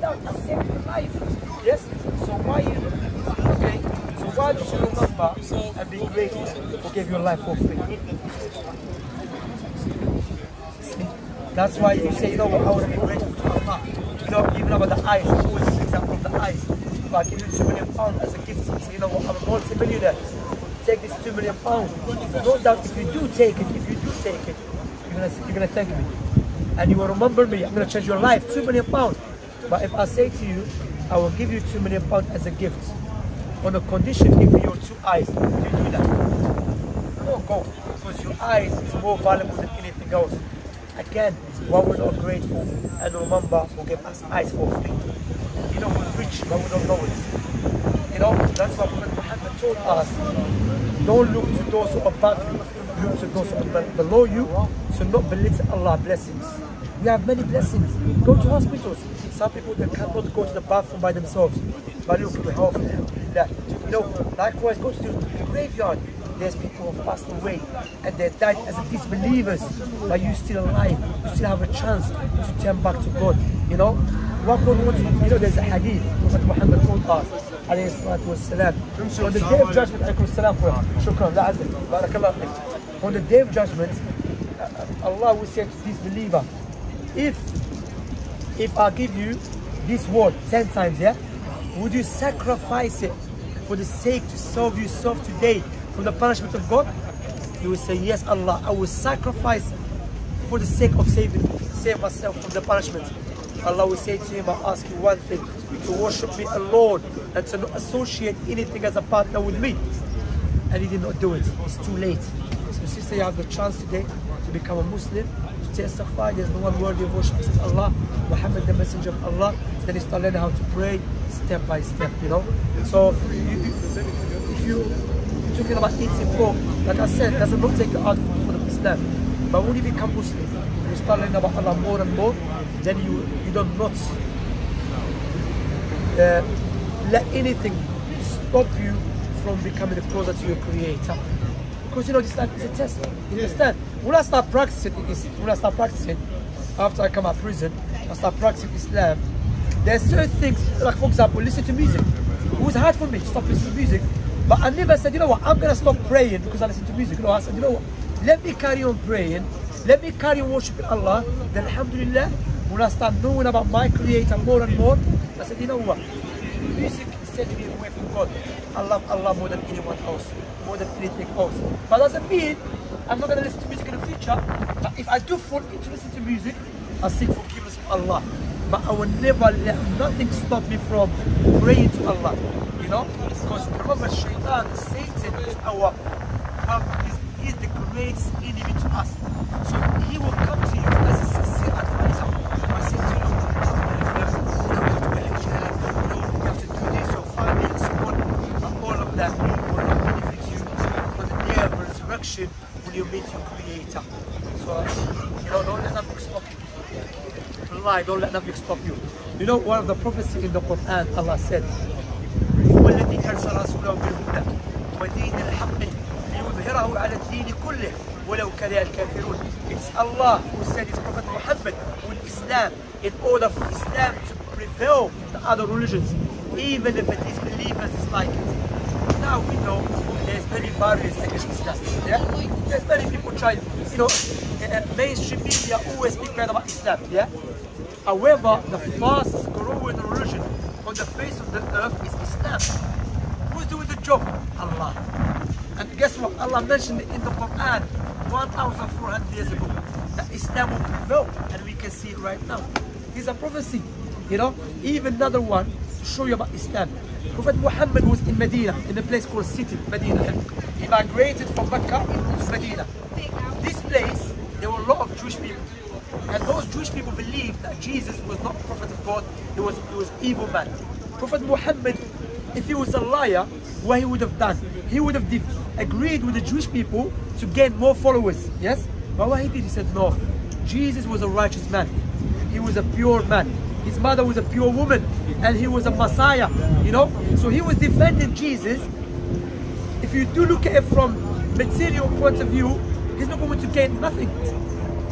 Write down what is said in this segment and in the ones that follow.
doubt, I saved your life. Yes? So why you, okay, so why do you remember and be grateful for giving your life for free? That's why you say, you know what, I want to be grateful to Allah. You know, even about the eyes, always an example of the eyes. If I give you £2 million as a gift, you say, you know what, I'm a multi-millionaire. Take this £2 million. No doubt, if you do take it, you're gonna thank me. And you will remember me, I'm gonna change your life, £2 million. But if I say to you, I will give you £2 million as a gift, on a condition, give me your 2 eyes, do you do that? No, go, because your eyes is more valuable than anything else. Again, why we're not grateful, and remember, who gave us eyes for free. You know, we're rich, but we don't know it. You know, that's why Prophet Muhammad told us, don't look to those who are above you, look to those who are below you, so not belittle Allah's blessings. We have many blessings. Go to hospitals. Some people, they cannot go to the bathroom by themselves. But look, we have, you know, likewise, go to the graveyard. There's people who have passed away and they died as disbelievers, but you're still alive. You still have a chance to turn back to God. You know, what God wants, you know, there's a hadith Prophet Muhammad told us, alayhi salatu wassalam, on the day of judgment, on the day of judgment, Allah will say to this believer, if I give you this word 10 times, yeah, would you sacrifice it for the sake to save yourself today from the punishment of God? You will say, yes, Allah, I will sacrifice for the sake of save myself from the punishment. Allah will say to him, I ask you one thing, to worship me alone and to not associate anything as a partner with me. And he did not do it. It's too late. So sister, you have the chance today to become a Muslim, to testify there's no one worthy of worship except Allah, Muhammad the messenger of Allah. Then you start learning how to pray step by step, you know. So if you're talking about eating pork, like I said, does not take you out for the Islam. But when you become Muslim, you start learning about Allah more and more, then you don't not let anything stop you from becoming closer to your Creator. Because you know, this life is a test. You understand? When I start practicing, after I come out of prison, I start practicing Islam. There's certain things, like for example, listen to music. It was hard for me to stop listening to music, but I never said, you know what, I'm gonna stop praying because I listen to music. You know, I said, you know what, let me carry on praying, let me carry on worshiping Allah. Then alhamdulillah, when I start knowing about my Creator more and more, I said, you know what, music is setting me away from God. I love Allah more than anyone else, more than anything else. But doesn't mean I'm not going to listen to music in the future. But if I do fall into listening to music, I seek forgiveness from Allah. But I will never let nothing stop me from praying to Allah. You know? Because remember, Shaitan, Satan is the greatest enemy to us. So he will come to you as a sincere advisor. I say to you, you have to do this, your family, and so on. But all of that will not benefit you on the day of resurrection when you meet your Creator. So, you know, don't let nothing stop you. Lie, don't let nothing stop you. You know, one of the prophecies in the Quran, Allah said, وَالَّذِي أَرْسَلَ رَسُولَهُ بِالْهُدَى وَدِينِ الْحَقِّ لِيُظْهِرَهُ عَلَى الدِّينِ كُلِّهِ وَلَوْ كَرِهَ الْكَافِرُونَ. It's Allah who sent His Prophet Muhammad with Islam in order for Islam to prevail the other religions, even if the disbelievers dislike it. Now we know there's many barriers against Islam. Yeah? There's many people trying, you know, mainstream media always speak bad about Islam. Yeah? However, the fastest growing religion on the face of the earth is Islam. Who's doing the job? Allah. And guess what? Allah mentioned it in the Quran 1,400 years ago that Islam will prevail, and we can see it right now. This is a prophecy. You know, even another one to show you about Islam. Prophet Muhammad was in Medina, in a place called City, Medina. He migrated from Mecca to Medina. This place, there were a lot of Jewish people. And those Jewish people believed that Jesus was not a prophet of God, he was evil man. Prophet Muhammad, if he was a liar, what he would have done? He would have agreed with the Jewish people to gain more followers, yes? But what he did, he said, no, Jesus was a righteous man. He was a pure man. His mother was a pure woman, and he was a Messiah, you know? So he was defending Jesus. If you do look at it from material point of view, he's not going to gain nothing.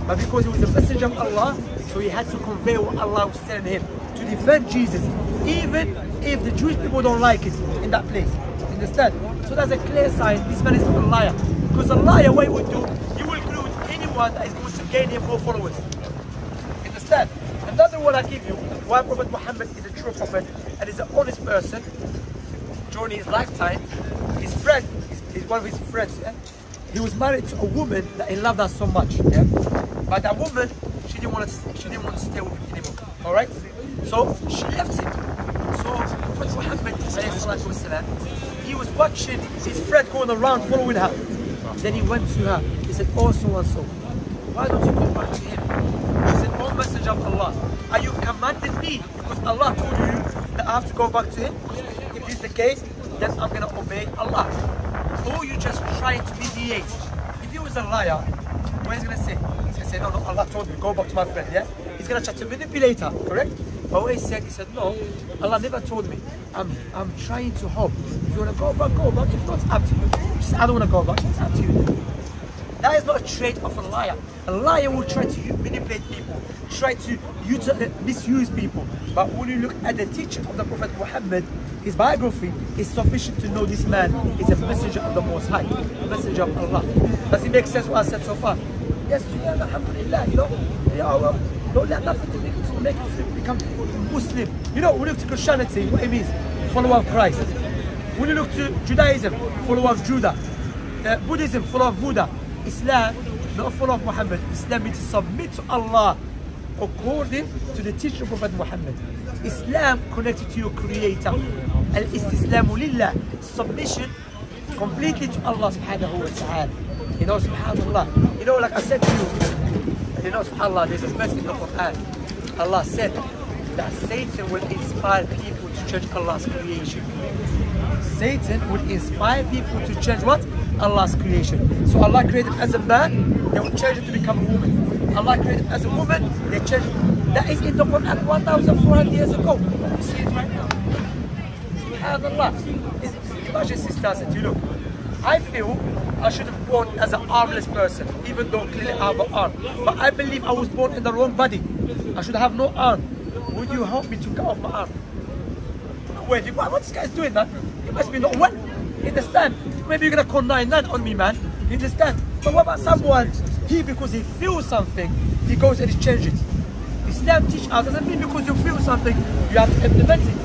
But because he was a messenger of Allah, so he had to convey what Allah was telling him to defend Jesus, even if the Jewish people don't like it in that place. Understand? So that's a clear sign this man is not a liar. Because a liar, what he would do, he will agree with anyone that is going to gain him more followers. Understand? Another one I give you, why Prophet Muhammad is a true prophet and is an honest person during his lifetime. His friend, is one of his friends, yeah? He was married to a woman that he loved her so much, yeah? But that woman, she didn't want to stay with him anymore. Alright? So she left him. So Prophet Muhammad, he was watching his friend going around following her. Then he went to her. He said, oh so and so, why don't you go back to him? He said, oh messenger of Allah, are you commanding me because Allah told you that I have to go back to him? If this is the case, then I'm going to obey Allah. Or you just trying to mediate. If he was a liar, what is he going to say? He's going to say, no, Allah told me, go back to my friend, yeah? He's going to try to manipulate her, correct? But what he said, no, Allah never told me. I'm trying to hope. If you want to go back, go back. If not, it's up to you. Just, I don't want to go back, it's up to you. That is not a trait of a liar. A liar will try to manipulate people, try to misuse people. But when you look at the teaching of the Prophet Muhammad, his biography is sufficient to know this man is a messenger of the Most High, a messenger of Allah. Does it make sense what I said so far? Yes, alhamdulillah, you know, don't let nothing to make you become Muslim. You know, when you look to Christianity, what it means, follower of Christ. When you look to Judaism, follower of Judah. Buddhism, follower of Buddha. Islam, not follow of Muhammad. Islam means to submit to Allah according to the teaching of Prophet Muhammad. Islam connected to your Creator. Al-istislamu lillah, submission completely to Allah subhanahu wa ta'ala. You know, subhanallah. You know, like I said to you, you know, subhanallah, there's a verse in the Quran. Allah said that Satan will inspire people to change Allah's creation. Satan will inspire people to change what? Allah's creation. So Allah created as a man, they will change it to become a woman. Allah created as a woman, they change it. That is in the Quran 1,400 years ago. You see it right now. SubhanAllah. Imagine sisters that you look. I feel I should have born as an armless person, even though clearly I have an arm. But I believe I was born in the wrong body. I should have no arm. Would you help me to cut off my arm? Wait, what this guy's doing, man? He must be not well. You understand? Maybe you're gonna call 999 on me, man. You understand? But what about someone, because he feels something, he goes and he changes it. Islam teaches us, doesn't mean because you feel something, you have to implement it.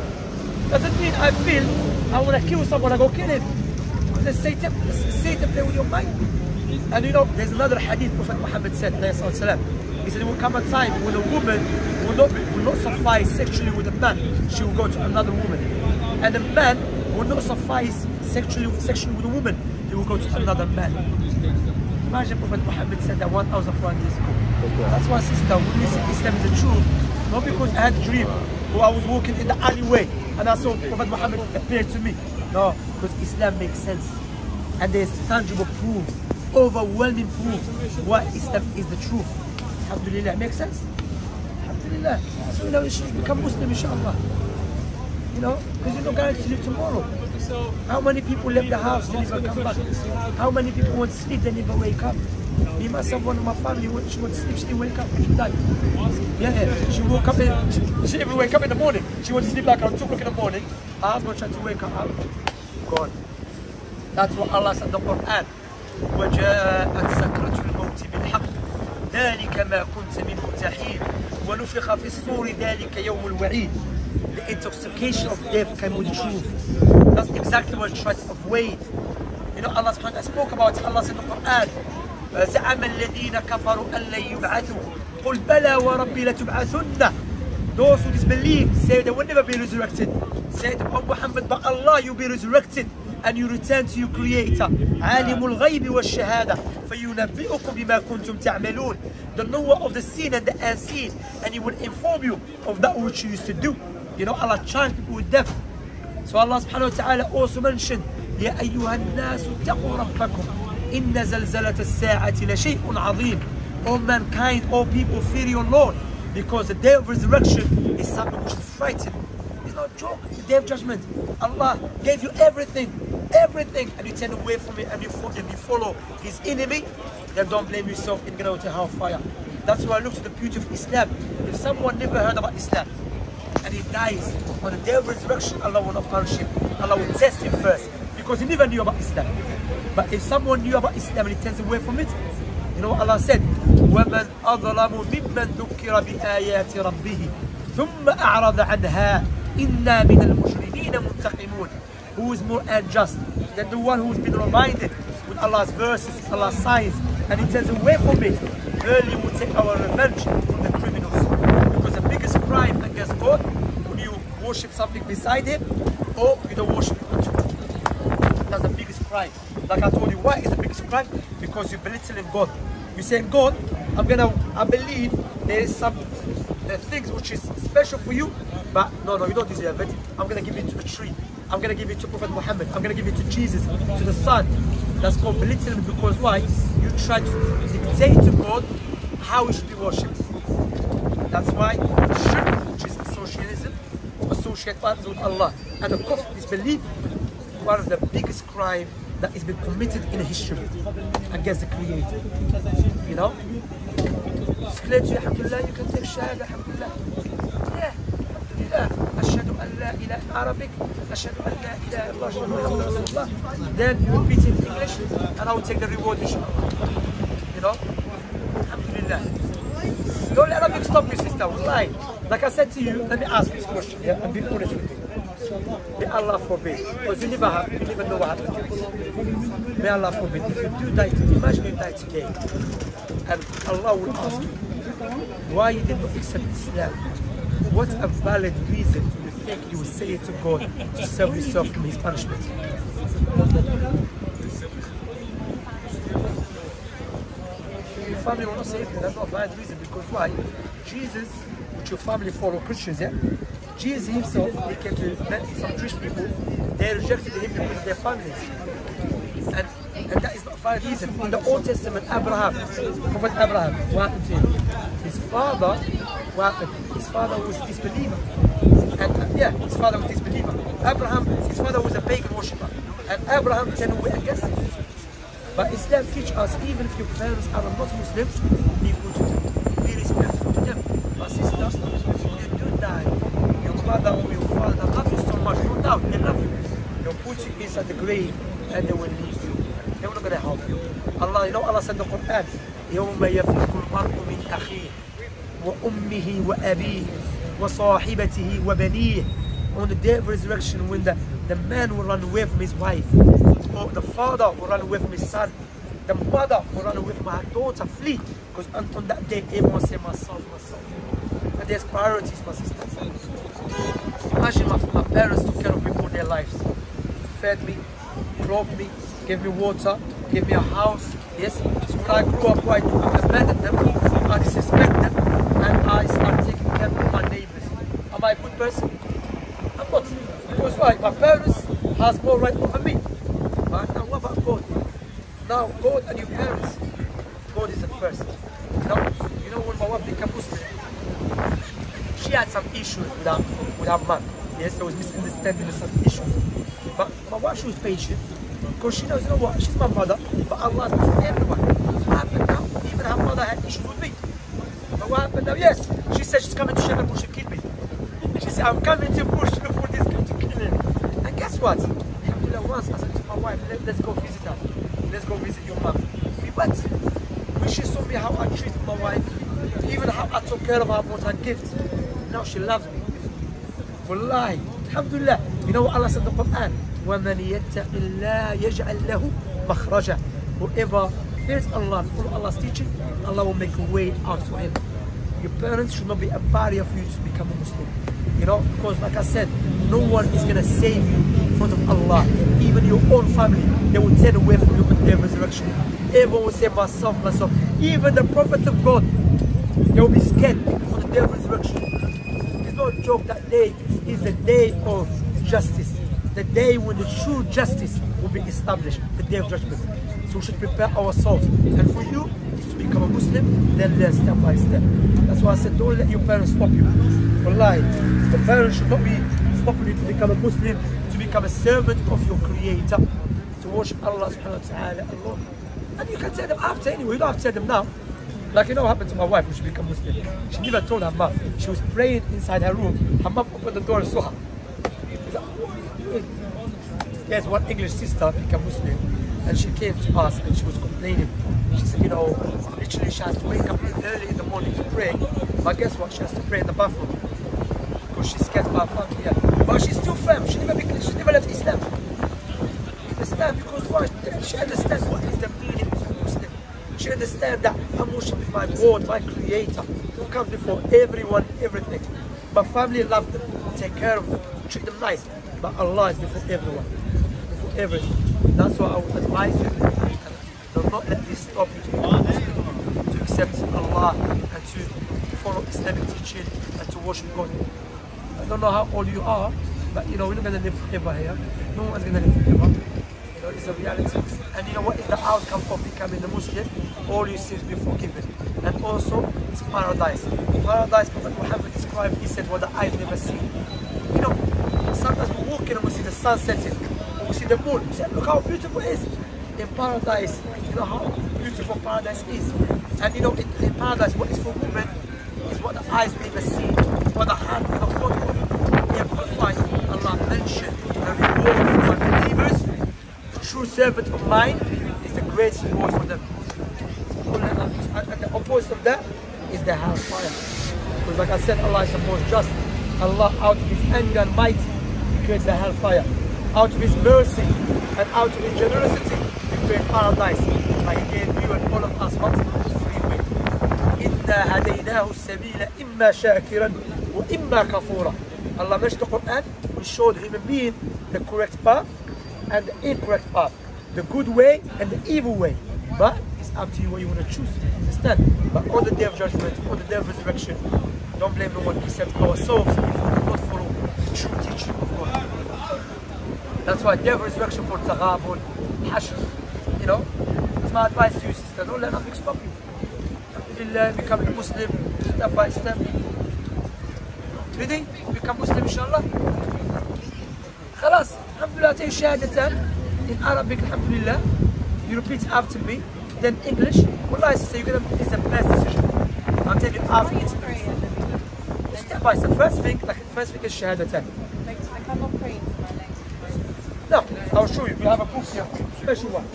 Doesn't mean I feel, I wanna kill someone, I go kill him. Because Satan play with your mind. And you know, there's another hadith Prophet Muhammad said, he said, there will come a time when a woman will not suffice sexually with a man, she will go to another woman. And a man will not suffice sexually with a woman, he will go to another man. Imagine Prophet Muhammad said that 1,400 years ago. That's why, sister, when you see Islam is the truth, not because I had a dream or I was walking in the alleyway and I saw Prophet Muhammad appear to me. No, because Islam makes sense. And there's tangible proof, overwhelming proof why Islam is the truth. Alhamdulillah, makes sense? Alhamdulillah. So you know, you should become Muslim, inshallah. You know, because you're not guaranteed to live tomorrow. How many people left the house, they never come back? How many people want to sleep, they never wake up? Me, myself, one of my family, she wants to sleep, she didn't wake up, she died. Yeah, she woke up, she didn't wake up in the morning. She wants to sleep like around 2 o'clock in the morning. Her husband tried to wake her up. God. That's what Allah said in the Quran. وَجَاءَتْ سَكْرَةُ الْمَوْتِ بِالْحَقِّ ذَلِكَ مَا كُنْتَ مِنْهُ تَحِيدٌ وَنُفِخَ فِي الصُّورِ ذَلِكَ يَوْمُ الْوَعِيدِ. The intoxication of death came with truth. That's exactly what it tries to avoid. You know, Allah subhanahu wa ta'ala spoke about it. Allah said in the Quran, زَعَمَ الَّذِينَ كَفَرُوا أَن لَّن يُبْعَثُوا قُلْ بَلَى وَرَبِّي لَتُبْعَثُنَّ. Those who disbelieve say they will never be resurrected. Say to Muhammad, but Allah, you'll be resurrected and you return to your Creator. عَالِمُ الْغَيْبِ وَالشَّهَادَةِ فَيُنَبِّئُكُم بِمَا كُنتُمْ تَعْمَلُونَ. The knower of the seen and the unseen, and He will inform you of that which you used to do. You know, Allah charged people with death. So Allah subhanahu wa ta'ala also mentioned, يَا أَيُّهَا النَّاسُ اتَّقُوا رَبَّكُمْ إِنَّ زَلْزَلَةَ السَّاعَةِ لَشَيْءٌ عَظِيمٌ. All mankind, all people, fear your Lord, because the day of resurrection is something which is frightening. It's not a joke. The day of judgment, Allah gave you everything, and you turn away from it and you follow His enemy, then don't blame yourself in going to hellfire. That's why I look to the beauty of Islam. If someone never heard about Islam and he dies on the day of resurrection, Allah will not punish him. Allah will test him first because he never knew about Islam. But if someone knew about Islam and he turns away from it, you know what Allah said? وَمَنْ أَظْلَمُ مِمَّنْ ذُكِّرَ بِآيَاتِ رَبِّهِ ثُمَّ أَعْرَضَ عَنْهَا إِنَّا مِنَ الْمُجْرِمِينَ مُنْتَقِمُونَ. Who is more unjust than the one who has been reminded with Allah's verses, Allah's signs, and he turns away from it? Early will take our revenge from the criminals. Because the biggest crime against God, when you worship something beside him, or you don't worship him at all. That's the biggest crime. Like I told you, why is the biggest crime? Because you're belittling God. You're saying, God, I believe there is some things which is special for you, but no, you don't deserve it. I'm gonna give it to the tree. I'm gonna give it to Prophet Muhammad. I'm gonna give it to Jesus, to the Son. That's called belittling, because why? You try to dictate to God how he should be worshipped. That's why shirk, which is associationism, associate partners with Allah, and the kufr, disbelief, one of the biggest crime that has been committed in history against the Creator. You know? It's clear to you, alhamdulillah, you can take Shahadah, alhamdulillah. Yeah, alhamdulillah. Ashhadu an la ilaha in Arabic, ashhadu an la ilaha illallah, ashhadu anna Muhammadan Rasulullah. Then you repeat it in English, and I will take the reward, inshallah. You know? Alhamdulillah. Don't let Arabic stop you, sister. Wallahi. Like I said to you, let me ask this question, yeah, and be honest with you. May Allah forbid, because you never know what happens. May Allah forbid, if you do die today, imagine you die today, and Allah will ask you, why you did not accept Islam? What a valid reason you think you will say it to God to save yourself from his punishment? Your family will not say it. That's not a valid reason, because why? Jesus, which your family follow Christians, yeah? Jesus himself, he came to some Jewish people, they rejected him because of their families. And that is not a valid reason. In the Old Testament, Prophet Abraham, what happened to him? His father was a disbeliever. And yeah, his father was a disbeliever. His father was a pagan worshipper. And Abraham turned away against him. But Islam teaches us, even if your parents are not Muslims, be good to them. Be respectful to them. But sisters, you do die. Mother or your father love you so much, no doubt, they love you. They'll put you inside the grave and they will leave you. They're not going to help you. Allah, you know Allah said in the Quran, يَوْمَ يَفِرُّ الْمَرْءُ مِنْ أَخِيهِ وَأُمِّهِ وَأَبِيهِ وَصَاحِبَتِهِ وَبَنِيهِ. On the day of resurrection, when the man will run away from his wife, or the father will run away from his son, the mother will run away from her daughter, flee. Because on that day, everyone say, myself. But there's priorities, my sisters. Imagine my parents took care of me all their lives. Fed me, clothed me, gave me water, gave me a house. Yes? So when I grew up, I abandoned them, I disrespect them, and I started taking care of my neighbors. Am I a good person? I'm not. Because why? My parents has more right over me. But now what about God? Now God and your parents. God is the first. You know when my wife became Muslim, she had some issues with her man. Yes, there was misunderstanding and some issues. But my wife, she was patient, because she knows, you know what, she's my mother, but Allah is for everyone. What happened now? Even her mother had issues with me. But what happened now? Yes, she said she's coming to Shepherd Bush to kill me. She said, I'm coming to Bush for this guy to kill him. And guess what? Alhamdulillah, once I said to my wife, let's go visit her. Let's go visit your mom. We went. When she saw me how I treated my wife, even how I took care of her, bought her gifts. Now she loves me. Wallahi. Alhamdulillah. You know what Allah said in the Quran? وَمَنْ يَتَّقِ اللَّهَ يَجْعَلْ لَهُ مَخْرَجًا. Whoever fears Allah, follow Allah's teaching, Allah will make a way out for him. Your parents should not be a barrier for you to become a Muslim. You know, because like I said, no one is going to save you in front of Allah. Even your own family, they will turn away from you on their resurrection. Everyone will say, myself. Even the prophets of God, they will be scared on the day of resurrection. It's not a joke. That day is the day of justice. The day when the true justice will be established. The day of judgment. So we should prepare ourselves. And for you, is to become a Muslim, then learn step by step. That's why I said, don't let your parents stop you. Wallahi, the parents should not be stopping you to become a Muslim, to become a servant of your Creator, to worship Allah subhanahu wa ta'ala alone. And you can tell them after anyway, you don't have to tell them now. Like, you know what happened to my wife when she became Muslim? She never told her mom. She was praying inside her room. Her mom opened the door and saw her. There's one English sister became Muslim, and she came to us and she was complaining. She said, you know, literally she has to wake up early in the morning to pray. But guess what? She has to pray in the bathroom because she's scared of her family. Yeah. But she's still firm. She never left Islam. Understand? Because why? She understands what is the meaning of Muslim. She understands that I'm worshiping my God, my Creator, who comes before everyone, everything. My family love them, take care of them, treat them nice. But Allah is before everyone, before everything. That's why I would advise you, do not let this stop you to become Muslim, to accept Allah and to follow Islamic teaching and to worship God. I don't know how old you are, but you know, we're not going to live forever here. No one's going to live forever. You know, it's a reality. And you know what is the outcome of becoming a Muslim? All your sins be forgiven. And also, it's paradise. Paradise, Prophet Muhammad described, he said, what the eyes never see. You know, sometimes we walk in and we see the sun setting, or we see the moon. We say, look how beautiful it is. In paradise, you know how beautiful paradise is. And you know, in paradise, what is for women is what the eyes never see, what the hand never thought of. Yeah, because why? Allah mentioned the reward for believers. The true servant of mine is the greatest reward for them. And the opposite of that is the hellfire. Because like I said, Allah is the most just. Allah, out of His anger and might, He created the hellfire. Out of His mercy and out of His generosity, He created paradise. But He gave you and all of us what? Free will. إِنَّا هَدَيْنَاهُ السَّبِيلَ إِمَّا شَاكِرًا وَإِمَّا كَفُورًا. Allah mentioned the Quran, we showed human being the correct path and the incorrect path, the good way and the evil way. But it's up to you what you want to choose. Understand? But on the day of judgment, on the day of resurrection, don't blame no one except ourselves if we do not follow the true teaching of God. That's why day of resurrection for taghabun, hashr. You know, it's my advice to you, sister. Don't let nothing stop you. Alhamdulillah, become a Muslim step by step. Ready? Become Muslim, inshallah. Khalas. Alhamdulillah, take shahadatan in Arabic, alhamdulillah. You repeat after me, then English. Wallahi, sister, you're gonna, it's the best decision. I'll tell you after experience. Step by step. First thing is shahadatan. Like, I cannot pray into my language. No, I'll show you. We have a book here, special one.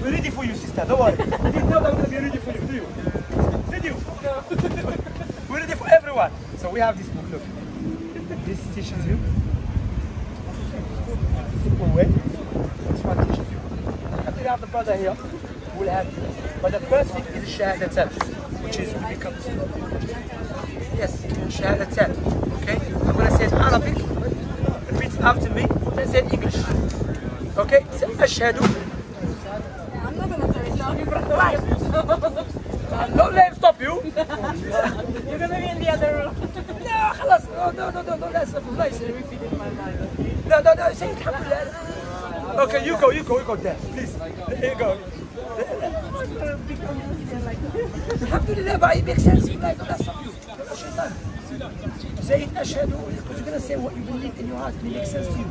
We're ready for you, sister. Don't worry. You didn't know that we're gonna be ready for you, do you? Did you? No. We're ready for everyone. So we have this book. Look, this teaches you simple way. This one teaches you. And we have the brother here who will help you. But the first thing is shahadatan, which is when you come to. Yes, shahadatan. Okay? I'm going to say it in Arabic. Repeat after me. Then say it in English. Okay? Say ashhadu. I'm not going to say it now. Don't let him stop you. You're going to be in the other room. No, خلاص. No, let's nice. Repeat it in my mind. No, say it. Alhamdulillah. Okay, you go there. Please. There you go. Alhamdulillah, but it makes sense. Like, don't stop you. Say it, ashhadu, because you're going to say what you believe in your heart. It makes sense to you.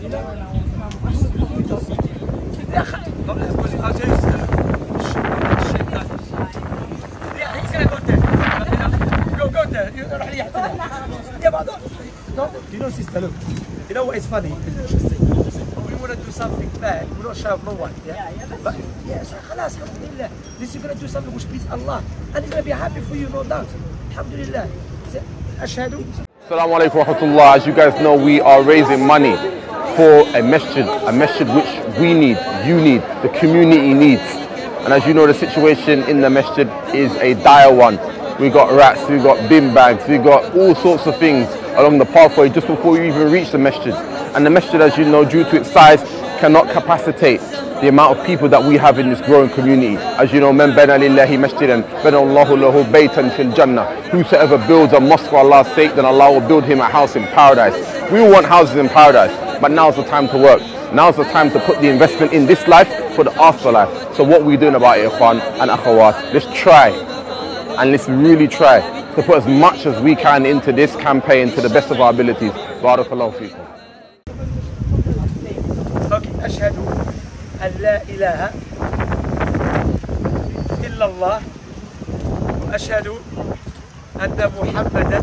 You know? I'll tell you something. Yeah, he's going to go there. Go there. You're not really yeah, but no, you know, sister, look. You know what is funny? It's interesting. When we want to do something bad, we're not shy of no one. Yeah, but yeah, so khalas, alhamdulillah. This is going to do something which pleases Allah. And He's going to be happy for you, no doubt. Alhamdulillah. Ashhadu. Assalamu alaikum wa rahmatullah. As you guys know, we are raising money for a masjid which we need, you need, the community needs. And as you know, the situation in the masjid is a dire one. We got rats, we got bin bags, we got all sorts of things along the pathway just before you even reach the masjid. And the masjid, as you know, due to its size, cannot capacitate the amount of people that we have in this growing community. As you know, man bana lillahi masjidan, bana Allahu lahu baytan fil jannah. Whosoever builds a mosque for Allah's sake, then Allah will build him a house in paradise. We all want houses in paradise, but now's the time to work. Now's the time to put the investment in this life for the afterlife. So what are we doing about it, ikhwan and akhawat? Let's try, and let's really try to put as much as we can into this campaign to the best of our abilities. Barakallahu feekum. أشهد أن لا إله إلا الله وأشهد أن محمدا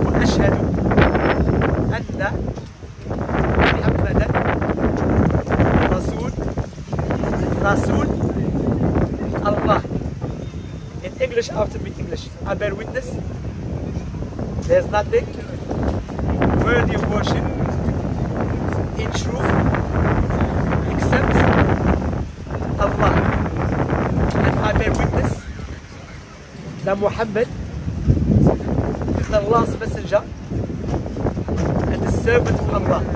وأشهد أن محمدا رسول Allah. In English, after me English, I bear witness there's nothing worthy of worship in truth except Allah, and I bear witness that Muhammad is Allah's messenger and the servant of Allah.